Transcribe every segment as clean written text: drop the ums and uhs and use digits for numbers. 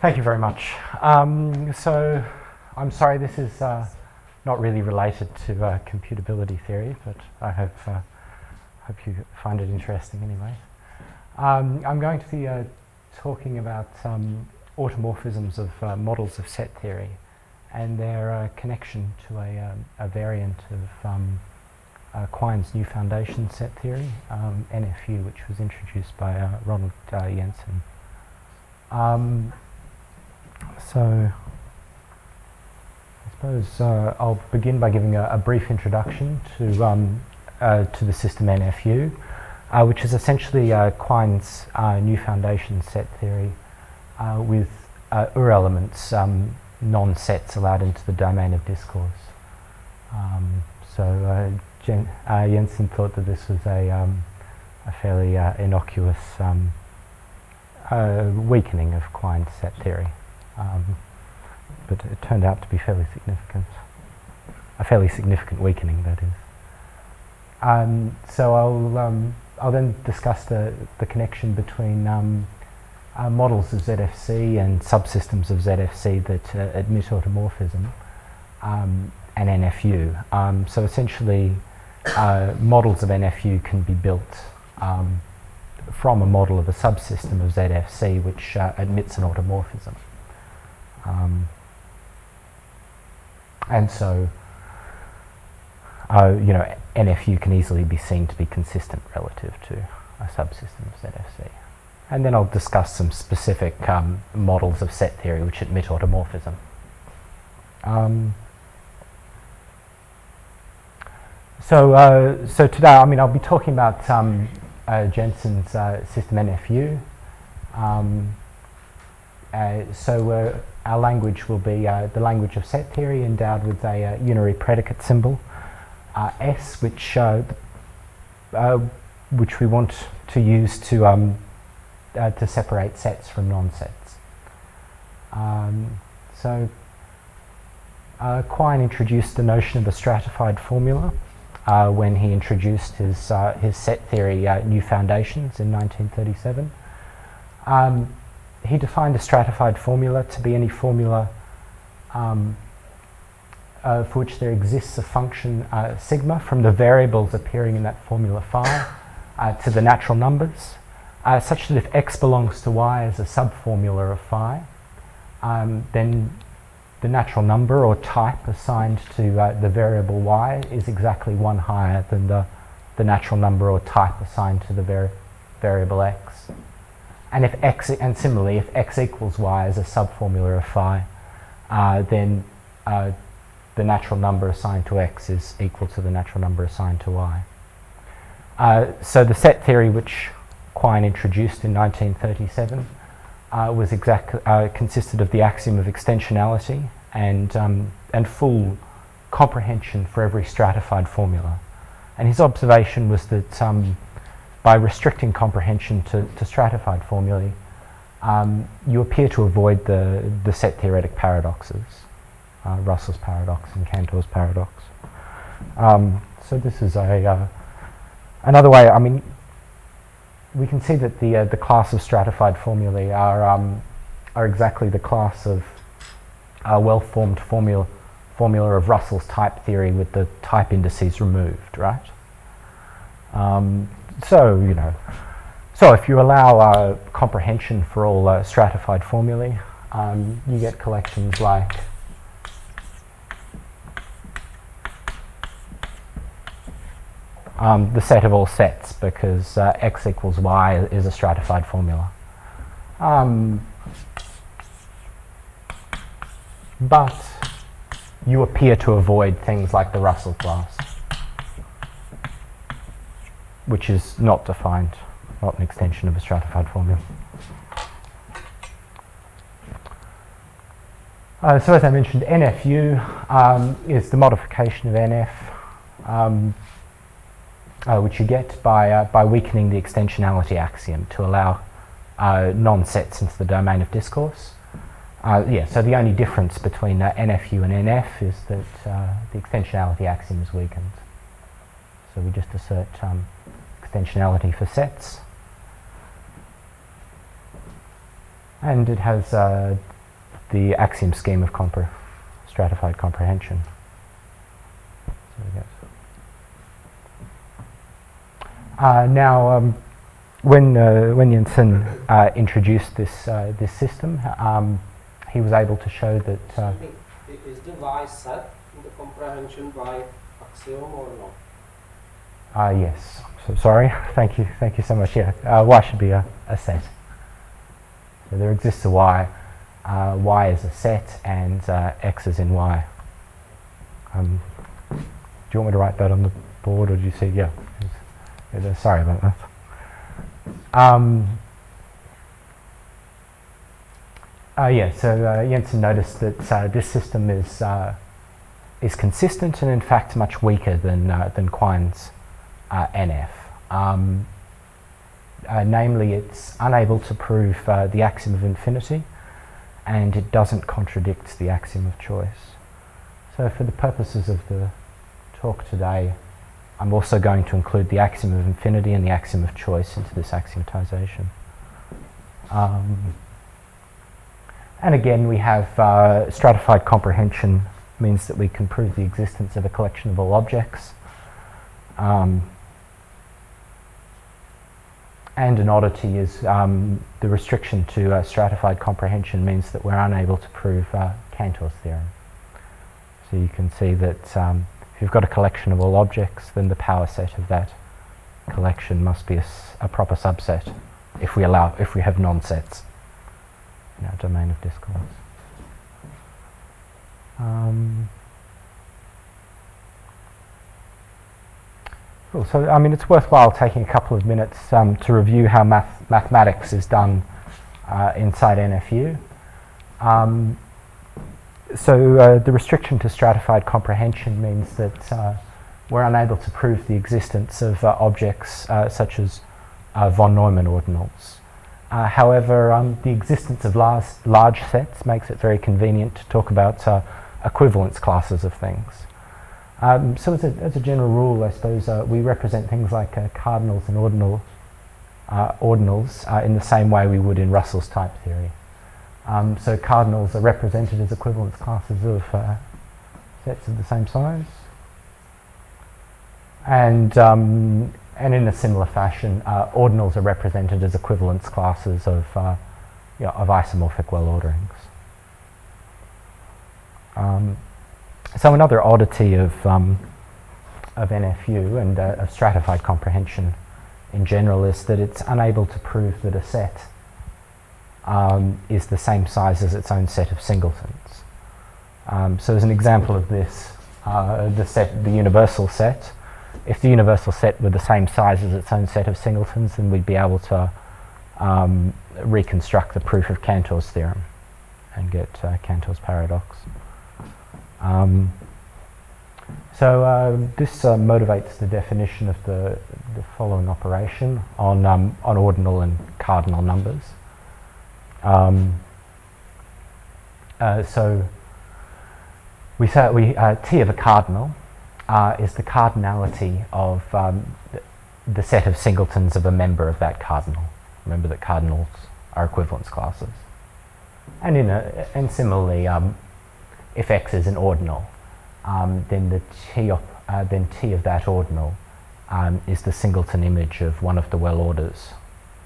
Thank you very much. So I'm sorry this is not really related to computability theory, but I hope you find it interesting anyway. I'm going to be talking about automorphisms of models of set theory and their connection to a variant of Quine's new foundation set theory, NFU, which was introduced by Ronald Jensen. So I suppose I'll begin by giving a brief introduction to the system NFU, which is essentially Quine's new foundation set theory with elements, non-sets allowed into the domain of discourse. Jensen thought that this was a fairly innocuous weakening of Quine's set theory. But it turned out to be fairly significant. A fairly significant weakening, that is. So I'll then discuss the connection between models of ZFC and subsystems of ZFC that admit automorphism and NFU. So essentially, models of NFU can be built from a model of a subsystem of ZFC which admits an automorphism. And so, NFU can easily be seen to be consistent relative to a subsystem of ZFC. And then I'll discuss some specific models of set theory which admit automorphism. So today, I'll be talking about Jensen's system NFU. So our language will be the language of set theory endowed with a unary predicate symbol, S, which we want to use to separate sets from non-sets. Quine introduced the notion of a stratified formula when he introduced his set theory new foundations in 1937. He defined a stratified formula to be any formula for which there exists a function sigma from the variables appearing in that formula phi to the natural numbers, such that if x belongs to y as a subformula of phi, then the natural number or type assigned to the variable y is exactly one higher than the natural number or type assigned to the variable x. And similarly, if x equals y as a subformula of phi, then the natural number assigned to x is equal to the natural number assigned to y. So the set theory which Quine introduced in 1937 consisted of the axiom of extensionality and full comprehension for every stratified formula. And his observation was that by restricting comprehension to stratified formulae, you appear to avoid the set theoretic paradoxes, Russell's paradox and Cantor's paradox. So this is another way. We can see that the class of stratified formulae are exactly the class of well-formed formula of Russell's type theory with the type indices removed, right? So if you allow comprehension for all stratified formulae, you get collections like the set of all sets, because x equals y is a stratified formula. But you appear to avoid things like the Russell class, which is not defined, not an extension of a stratified formula. So as I mentioned, NFU is the modification of NF, which you get by weakening the extensionality axiom to allow non-sets into the domain of discourse. So the only difference between NFU and NF is that the extensionality axiom is weakened. So we just assert extensionality for sets. And it has the axiom scheme of stratified comprehension. Now, when Jensen introduced this system, he was able to show that. Is the Y set in the comprehension by axiom or not? Yes. So sorry. Thank you so much. Yeah, Y should be a set. So there exists a Y. Y is a set, and X is in Y. Do you want me to write that on the board, or do you see? Yeah. Sorry about that. So Jensen noticed that this system is consistent and in fact much weaker than Quine's NF. Namely, it's unable to prove the axiom of infinity, and it doesn't contradict the axiom of choice. So for the purposes of the talk today, I'm also going to include the axiom of infinity and the axiom of choice into this axiomatization. And again, we have stratified comprehension means that we can prove the existence of a collection of all objects. And an oddity is the restriction to stratified comprehension means that we're unable to prove Cantor's theorem. So you can see that if you've got a collection of all objects, then the power set of that collection must be a proper subset if we have non-sets in our domain of discourse. Cool. So, I mean, it's worthwhile taking a couple of minutes to review how mathematics is done inside NFU. So the restriction to stratified comprehension means that we're unable to prove the existence of objects such as von Neumann ordinals. However, the existence of large sets makes it very convenient to talk about equivalence classes of things. So as a general rule, I suppose we represent things like cardinals and ordinals in the same way we would in Russell's type theory. So cardinals are represented as equivalence classes of sets of the same size, and in a similar fashion, ordinals are represented as equivalence classes of isomorphic well orderings. So another oddity of NFU and of stratified comprehension in general is that it's unable to prove that a set is the same size as its own set of singletons. So as an example of this, the universal set, if the universal set were the same size as its own set of singletons, then we'd be able to reconstruct the proof of Cantor's theorem and get Cantor's paradox. This motivates the definition of the following operation on ordinal and cardinal numbers. So we say T of a cardinal is the cardinality of the set of singletons of a member of that cardinal. Remember that cardinals are equivalence classes. And similarly, if X is an ordinal, then T of that ordinal is the singleton image of one of the well orders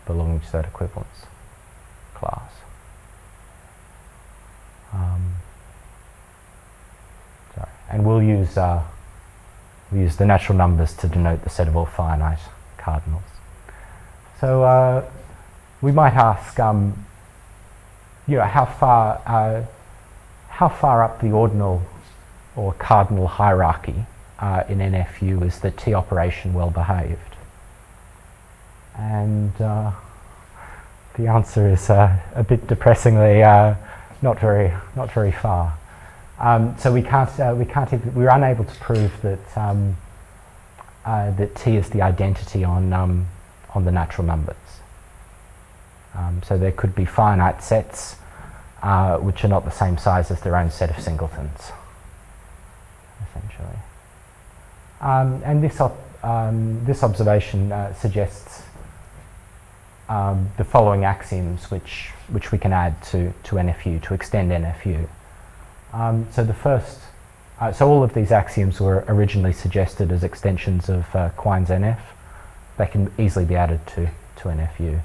belonging to that equivalence class. And we'll use the natural numbers to denote the set of all finite cardinals. So we might ask, how far up the ordinal or cardinal hierarchy in NFU is the T operation well behaved? And the answer is a bit depressingly not very far. So we're unable to prove that that T is the identity on the natural numbers. So there could be finite sets which are not the same size as their own set of singletons, essentially. And this observation suggests the following axioms which we can add to NFU, to extend NFU. So the first, so all of these axioms were originally suggested as extensions of Quine's NF. They can easily be added to NFU.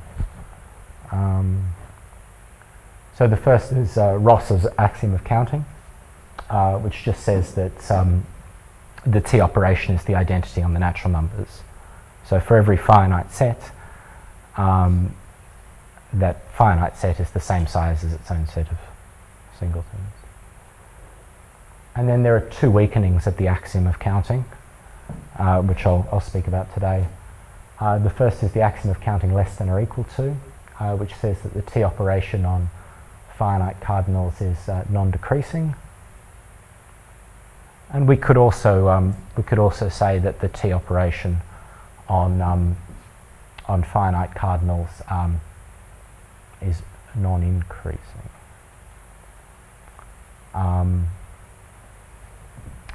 So the first is Ross's axiom of counting, which just says that the T operation is the identity on the natural numbers. So for every finite set, that finite set is the same size as its own set of singletons. And then there are two weakenings of the axiom of counting, which I'll speak about today. The first is the axiom of counting less than or equal to, which says that the T operation on finite cardinals is non-decreasing. And we could also say that the T operation on finite cardinals is non-increasing.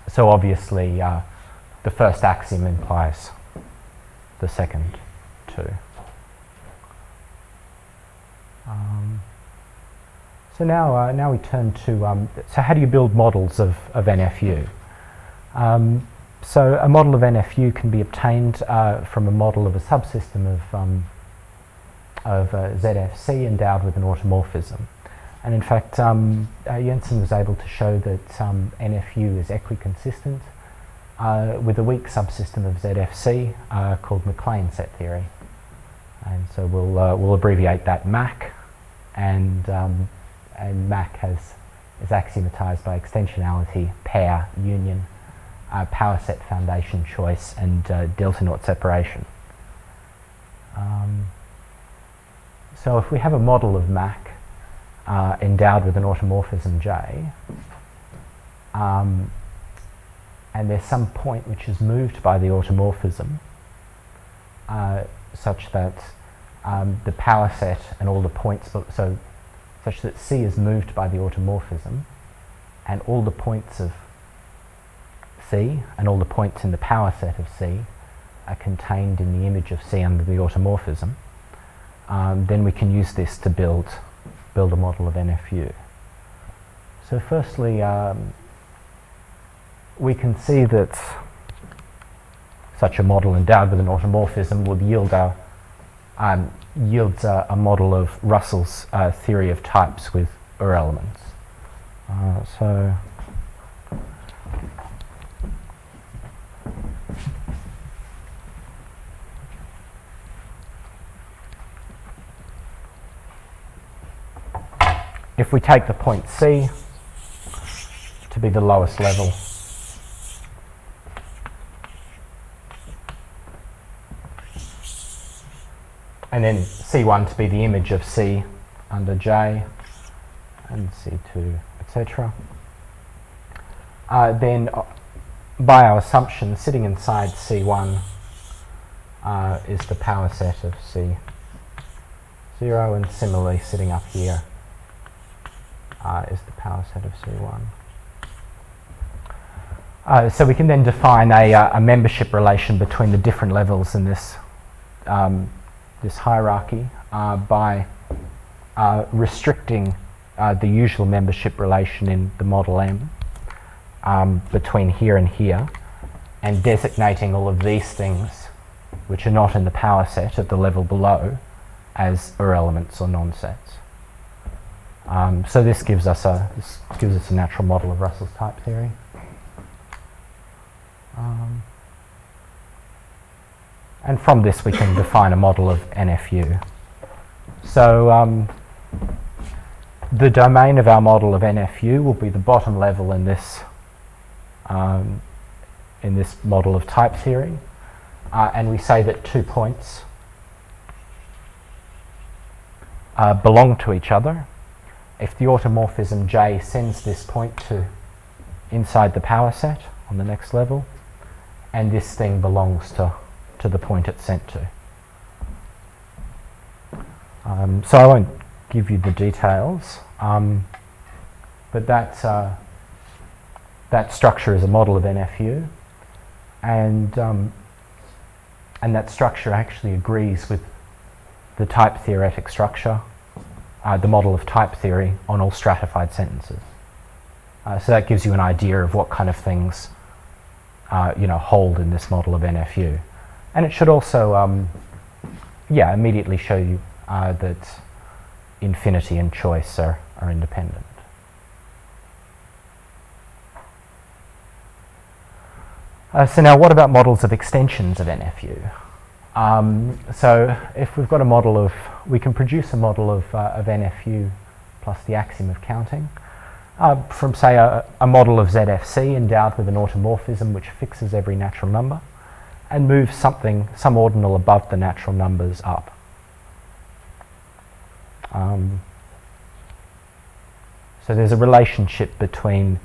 So obviously the first axiom implies the second two. So now we turn to, so how do you build models of NFU? So a model of NFU can be obtained from a model of a subsystem of ZFC endowed with an automorphism. And in fact, Jensen was able to show that NFU is equiconsistent with a weak subsystem of ZFC called McLean set theory. And so we'll abbreviate that MAC, and MAC is axiomatized by extensionality, pair, union, power set foundation choice, and delta naught separation. So if we have a model of MAC endowed with an automorphism J, and there's some point which is moved by the automorphism such that the power set and all the points, such that C is moved by the automorphism, and all the points of C and all the points in the power set of C are contained in the image of C under the automorphism, then we can use this to build a model of NFU. So firstly, we can see that such a model endowed with an automorphism would yields a model of Russell's theory of types with Ur elements. So if we take the point C to be the lowest level, and then C1 to be the image of C under J, and C2, etc. Then by our assumption, sitting inside C1 is the power set of C0, and similarly sitting up here is the power set of C1. So we can then define a membership relation between the different levels in this this hierarchy by restricting the usual membership relation in the model M between here and here, and designating all of these things which are not in the power set at the level below as Ur elements or non-sets. So this gives us a natural model of Russell's type theory. And from this we can define a model of NFU. So the domain of our model of NFU will be the bottom level in this model of type theory, and we say that 2 points belong to each other if the automorphism J sends this point to inside the power set on the next level, and this thing belongs to the point it's sent to. So I won't give you the details, but that structure is a model of NFU, and that structure actually agrees with the type theoretic structure, the model of type theory on all stratified sentences. So that gives you an idea of what kind of things hold in this model of NFU. And it should also immediately show you that infinity and choice are independent. So now what about models of extensions of NFU? So if we've got a model of, we can produce a model of NFU plus the axiom of counting from, say, a model of ZFC endowed with an automorphism which fixes every natural number and moves some ordinal above the natural numbers up. So there's a relationship between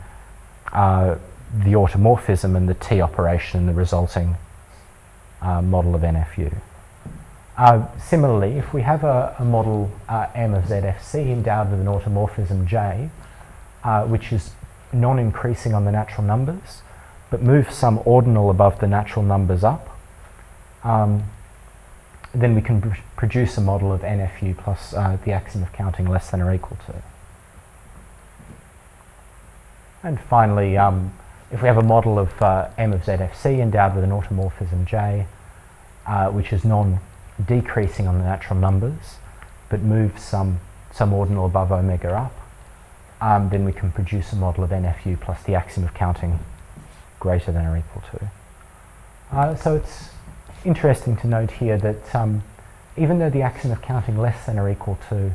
the automorphism and the T operation in the resulting model of NFU. Similarly, if we have a model M of ZFC endowed with an automorphism J, which is non-increasing on the natural numbers, but moves some ordinal above the natural numbers up, then we can produce a model of NFU plus the axiom of counting less than or equal to. And finally, if we have a model of M of ZFC endowed with an automorphism J, which is non-decreasing on the natural numbers, but moves some ordinal above omega up, then we can produce a model of NFU plus the axiom of counting greater than or equal to. So it's interesting to note here that even though the axiom of counting less than or equal to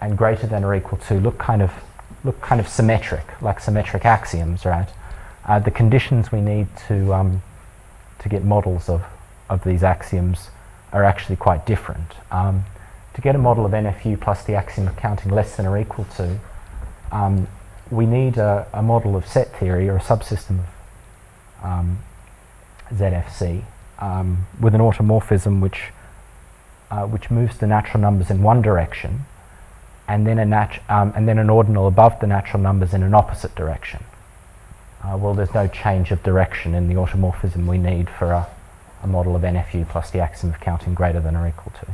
and greater than or equal to look kind of symmetric, like symmetric axioms, right? The conditions we need to get models of these axioms are actually quite different. To get a model of NFU plus the axiom of counting less than or equal to, we need a model of set theory or a subsystem of ZFC with an automorphism which moves the natural numbers in one direction, and then an ordinal above the natural numbers in an opposite direction. Well, there's no change of direction in the automorphism we need for a model of NFU plus the axiom of counting greater than or equal to.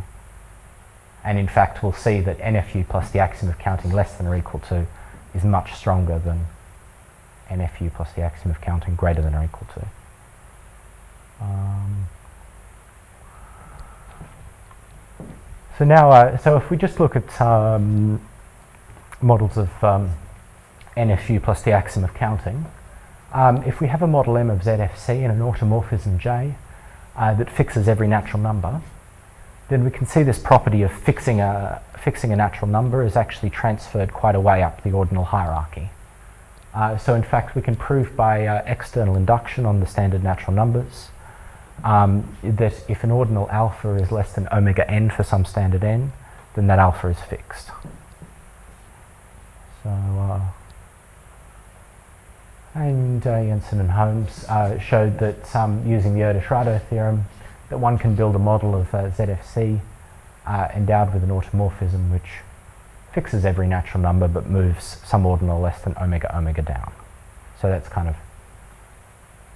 And in fact, we'll see that NFU plus the axiom of counting less than or equal to is much stronger than NFU plus the axiom of counting greater than or equal to. So now, so if we just look at models of NFU plus the axiom of counting, if we have a model M of ZFC and an automorphism J that fixes every natural number, then we can see this property of fixing a natural number is actually transferred quite a way up the ordinal hierarchy. So in fact, we can prove by external induction on the standard natural numbers that if an ordinal alpha is less than omega n for some standard n, then that alpha is fixed. So, and Jensen and Holmes showed that using the Otis-Rado theorem, that one can build a model of ZFC endowed with an automorphism which fixes every natural number but moves some ordinal less than omega down. So that's kind of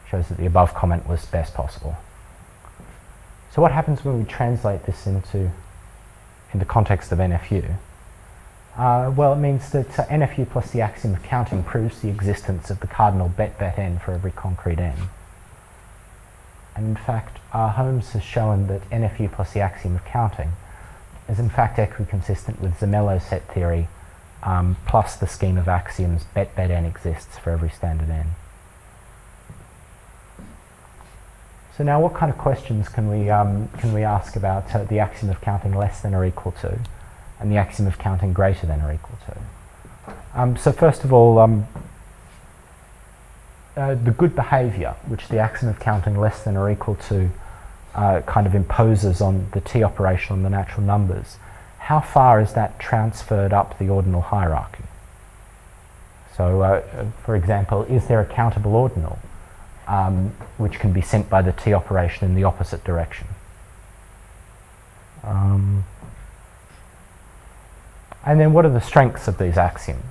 shows that the above comment was best possible. So what happens when we translate this into the context of NFU? Well, it means that NFU plus the axiom of counting proves the existence of the cardinal bet n for every concrete n. And in fact, Holmes has shown that NFU plus the axiom of counting is in fact equiconsistent with Zermelo's set theory plus the scheme of axioms bet n exists for every standard n. So now what kind of questions can we ask about the axiom of counting less than or equal to and the axiom of counting greater than or equal to? So first of all, the good behaviour which the axiom of counting less than or equal to kind of imposes on the T operation on the natural numbers, how far is that transferred up the ordinal hierarchy? So for example, is there a countable ordinal which can be sent by the T operation in the opposite direction? And then what are the strengths of these axioms?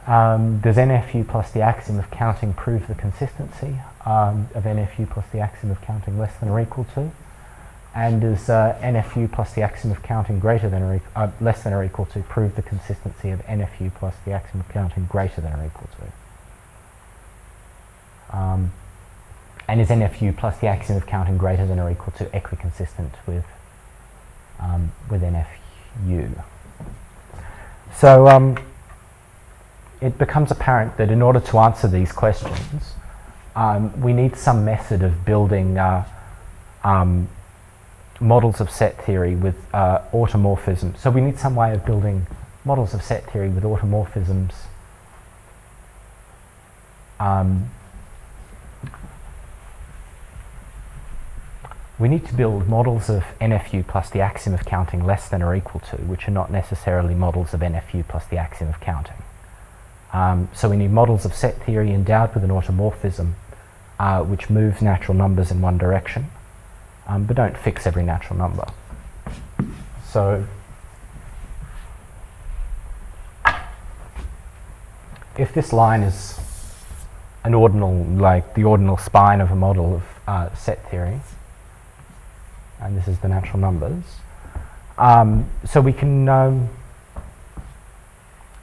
Does NFU plus the axiom of counting prove the consistency of NFU plus the axiom of counting less than or equal to? And is NFU plus the axiom of counting greater than or less than or equal to prove the consistency of NFU plus the axiom of counting greater than or equal to? And is NFU plus the axiom of counting greater than or equal to equiconsistent with NFU? So it becomes apparent that in order to answer these questions, we need some method of building models of set theory with automorphisms. So we need some way of building models of set theory with automorphisms we need to build models of NFU plus the axiom of counting less than or equal to, which are not necessarily models of NFU plus the axiom of counting. So we need models of set theory endowed with an automorphism which moves natural numbers in one direction, but don't fix every natural number. So if this line is an ordinal, like the ordinal spine of a model of set theory, and this is the natural numbers, so we can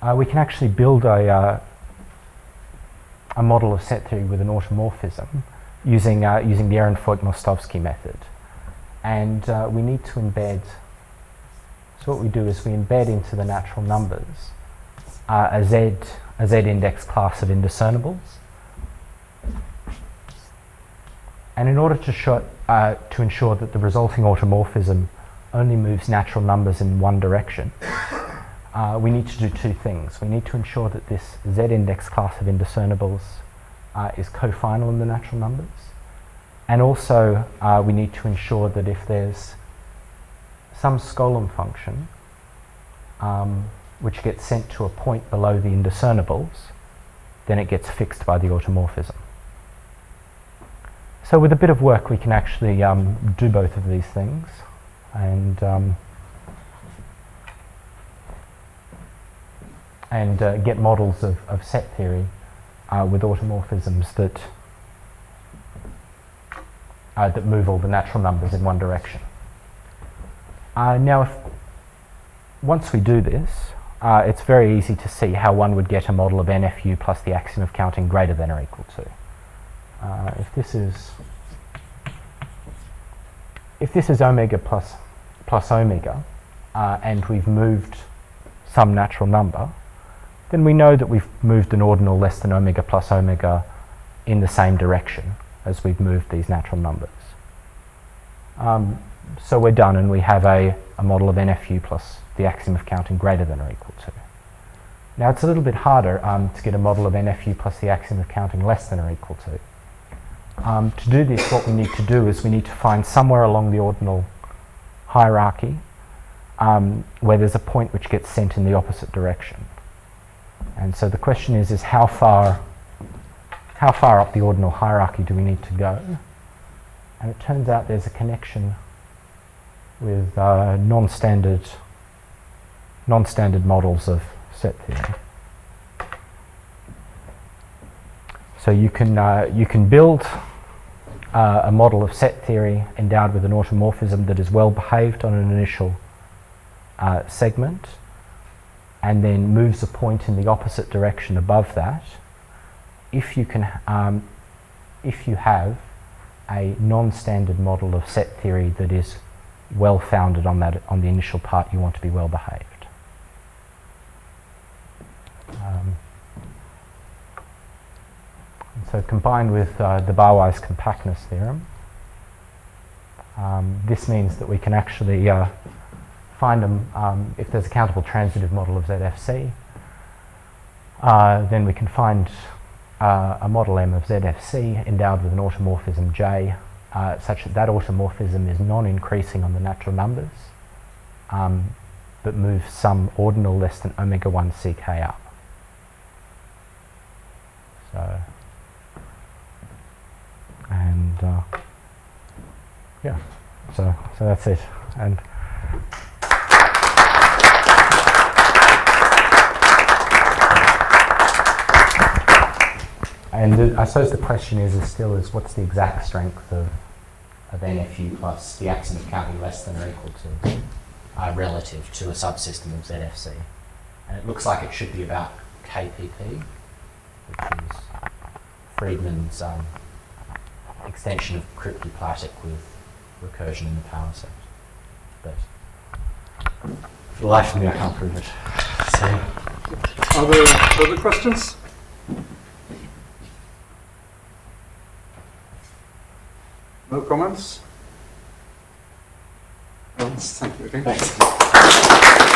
actually build a model of set theory with an automorphism using the Ehrenfeucht-Mostovsky method. And we need to embed, so what we do is we embed into the natural numbers a Z index class of indiscernibles. And in order to ensure that the resulting automorphism only moves natural numbers in one direction, we need to do two things. We need to ensure that this Z-index class of indiscernibles is cofinal in the natural numbers. And also, we need to ensure that if there's some Skolem function which gets sent to a point below the indiscernibles, then it gets fixed by the automorphism. So with a bit of work, we can actually do both of these things. And get models of set theory with automorphisms that move all the natural numbers in one direction. Now, once we do this, it's very easy to see how one would get a model of NFU plus the axiom of counting greater than or equal to. If this is omega plus omega, and we've moved some natural number, then we know that we've moved an ordinal less than omega plus omega in the same direction as we've moved these natural numbers. So we're done, and we have a model of NFU plus the axiom of counting greater than or equal to. Now it's a little bit harder to get a model of NFU plus the axiom of counting less than or equal to. To do this, what we need to do is we need to find somewhere along the ordinal hierarchy where there's a point which gets sent in the opposite direction. And so the question is how far up the ordinal hierarchy do we need to go? And it turns out there's a connection with non-standard models of set theory. So you can build a model of set theory endowed with an automorphism that is well behaved on an initial segment, and then moves a point in the opposite direction above that. If you have a non-standard model of set theory that is well founded on the initial part you want to be well behaved. So combined with the Barwise compactness theorem, this means that we can actually find them, if there's a countable transitive model of ZFC, then we can find a model M of ZFC endowed with an automorphism J, such that automorphism is non-increasing on the natural numbers, but moves some ordinal less than omega 1 ck up. So, and yeah, so that's it. And I suppose the question is what's the exact strength of NFU plus the axiom of counting less than or equal to relative to a subsystem of ZFC. And it looks like it should be about KPP, which is Friedman's extension of cryptoplastic with recursion in the power set. But for the life of me, I can't prove it. So, are there further questions? No comments? Thank you. Okay. thanks.